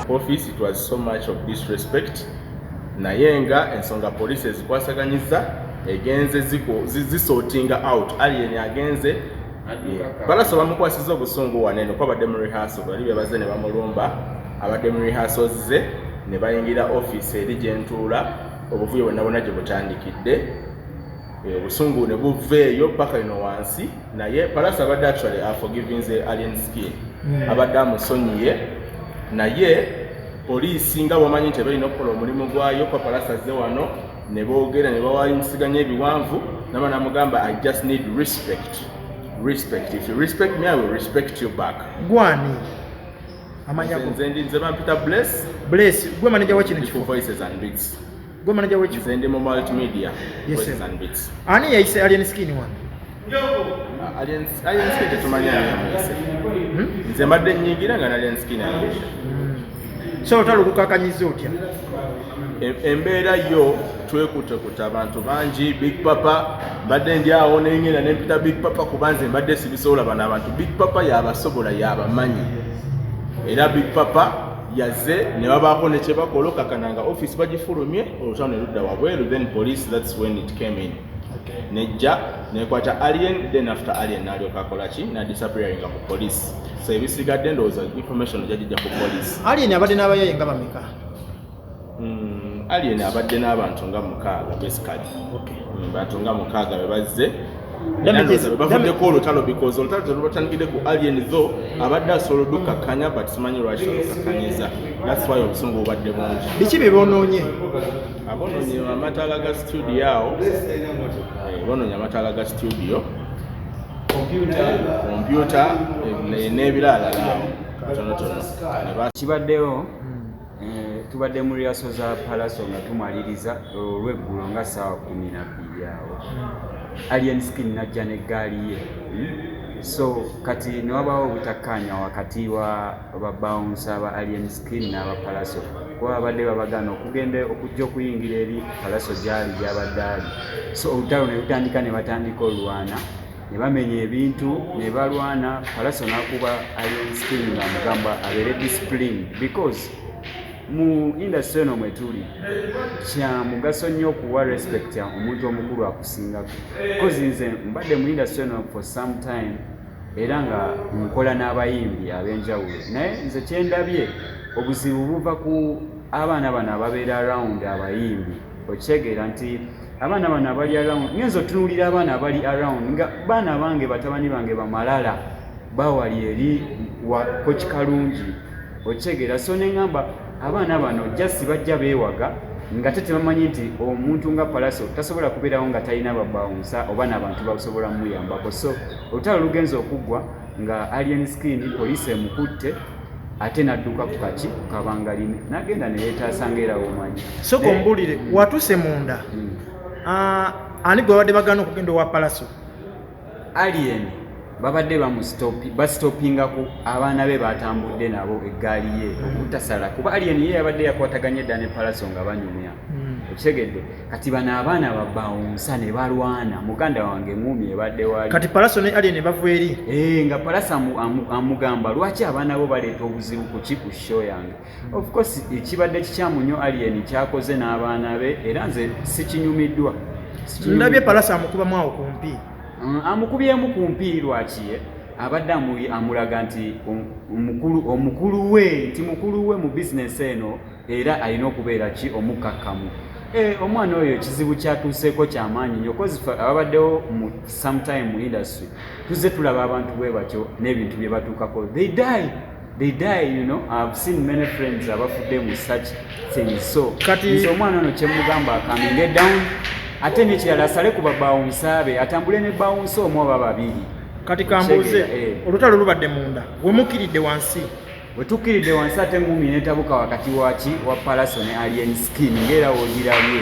Office, it was so much of disrespect. Nayenga ensonga police ezikwasaganyiza egenze zisortinga out alien agenze Pallaso bamukwasiza obusungu wanene kwa badde mu rehearsal bali bebaze ne bamulumba abadde mu rehearsals ze ne bayingira office eri gyentuula obuvuyo bwonna gye butandikidde obusungu ne buveeyo paka ino wansi naye Pallaso abadde actually forgiving the alien skin abadde amusonyiye naye poliisi nga bwomanyi nti balina okukola omulimu gwayo kwa Pallaso azze wano ne boogera ne bawayimusiganya ebiwanvu nama namugamba I just need respect. If you respect me, I will respect you back. Gwani amanya ko nze bampita bless gwe manager wa kino kifo Voices and Beats gwe manager wa kifo nze mu multimedia yes, Voices and Beats ani yaise alien skin one alien skin tumanya yaise nze mbadde nyingira nga alien skin yange so talukukakanyiza otya embeera yo twekutte abantu bangi Big Papa mbadde ndi awo nengenda nempita Big Papa kubanze mbadde sibisobola bana abantu Big Papa yabasobola yabamanyi era Big Papa yaze ne babaako ne kyebakola okakananga office bagifulumye olutalo ne ludda wabweru then police, that's when it came in. Nejja nekwata alien then after alien nalyoka akola ki na disappearing ku police so ebisigadde ndowooza information jajja ku police. Alien abadde n'abayaye nga bameka? Alien abadde n'abantu nga mukaaga basically. Bantu nga mukaaga bebazze bavuddeko olutalo because olutalo terubatandikidde ku alien zo abadde asobola oddukkakkanya but simanyi lwaki olukakkanyiza. That's why obusungu bubadde bungi. Biki bye boonoonye? Abonoonye amataala ga studio awo bonoonye amataala ga studio computer n'ebirala tonotono kibaddewo tubadde mu rehearsal za Pallaso nga tumaliriza olw'eggulo nga ssaawa 12 awo alien skin najja n'eggaali ye so kati ne wabaawo obutakkaanya wakati wa babouncer ba alien skin n'aba Pallaso kuba babadde babagana okugenda okujja okuyingira eri Pallaso gy'abadde ali so olutalo ne lutandika ne batandika olwana ne bamenya ebintu ne balwana Pallaso n'akuba alien skin ng'amugamba abeere discipline because mu industry eno mwe tuli kya mugaso nnyo okuwa respect omuntu omukulu akusingako because nze mbadde mu industry eno for some time era nga nkola n'abayimbi ab'enjawulo naye nze kyendabye obuzibu buva ku abaana bano ababeera around abayimbi okitegeera nti abaana bano abali around ngenza otunuulira abaana abali around nga baana bange batabani bange bamalala bawali eri wa coach Kalungi okitegeera. So neŋŋamba abaana bano just bajja beewaga nga tebamanyi nti omuntu nga Pallaso tasobola kubeerawo nga talina babawunsa oba n'abantu basobola muyambako. So olutalo lugenza okuggwa nga Alien Skin poliisi emukutte ate n'adduka ku kaki kabangaline n'agenda ne yeetaasa ng'era omanyi. So kombulire watuse munda ani gwe babadde bagana okugenda owa Pallaso? Alien babadde bastopingako abaana be batambudde nabo eggaali ye okutasala kuba Alien ye yabadde yakwataganye dda ne Pallaso nga banyumya okitegeedde. Kati bano abaana babawunsa ne balwana muganda wange ngumi ebadde wali. Kati Pallaso ne Alien bava eri nga Pallaso amugamba lwaki abaana bo baleeta obuzibu ku show yange. Of course ekibadde kikyamu nnyo Alien kyakoze n'abaana be era nze sikinyumiddwa. Ndabye Pallaso amukubamu awo kumpi. Amukubyemu kumpi lwaki abadde amulaga nti omukulu we mu bizinesi eno era alina okubeera ki omukakkamu. Omwana oyo ekizibu kyatuuseeko kyamaanyi nnyo kozi ababaddewo mu sometime mu industry tuzze tulaba abantu bwe batyo n'ebintu bye batuukako. They die, you know. I've seen many friends abafudde mu such things. So kati omwana ono kyemugamba akamenge down ate n'ekirala asale ku babawunsa be atambule ne bawunsa omu oba babiri. Kati kambuuze olutalo lubadde munda wemukiridde wansi wetukiridde wansi ate ngumi netabuka wakati wa Pallaso ne Alien Skin ng'era wogirabye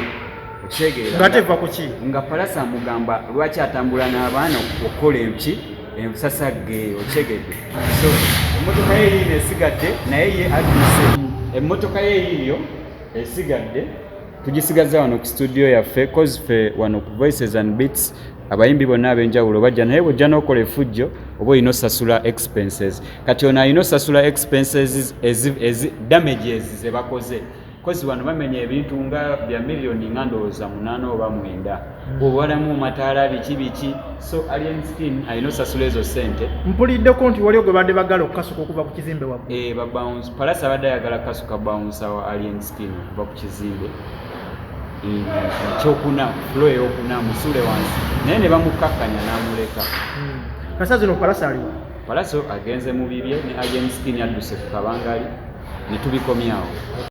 okitegeera nga teva ku ki nga Pallaso amugamba lwaki atambula n'abaana okukola eki ensasagge okitegeedde. So emmotoka ye yiino esigadde naye ye aduse emmotoka ye yiiyo esigadde tugisigaza wano ku studio yaffe cause ffe wano ku Voices and Beats abayimbi bonna ab'enjawulo bajja naye bw'ojja n'okola effujjo oba olina osasula expenses. Kati ono alina osasula expenses damages ze bakoze cause wano bamenya ebintu nga bya miliyoni nga ndowooza 8 oba 9 obwalamu mataala biki. So Alien Skin alina osasula ezo sente. Mpuliddeko nti waliwo gwe badde bagala okukasuka okuva ku kizimbe wabwe. Babounce Pallaso abadde ayagala kasuka bounce wa Alien Skin okuva ku kizimbe kyokuna flow eyokuna musule wansi naye ne bamukakkanya n'amuleka. Kasa zino Pallaso aliwa? Pallaso agenze mu bibye ne Alien Skin adduse ku kabangali ne tubikomyawo.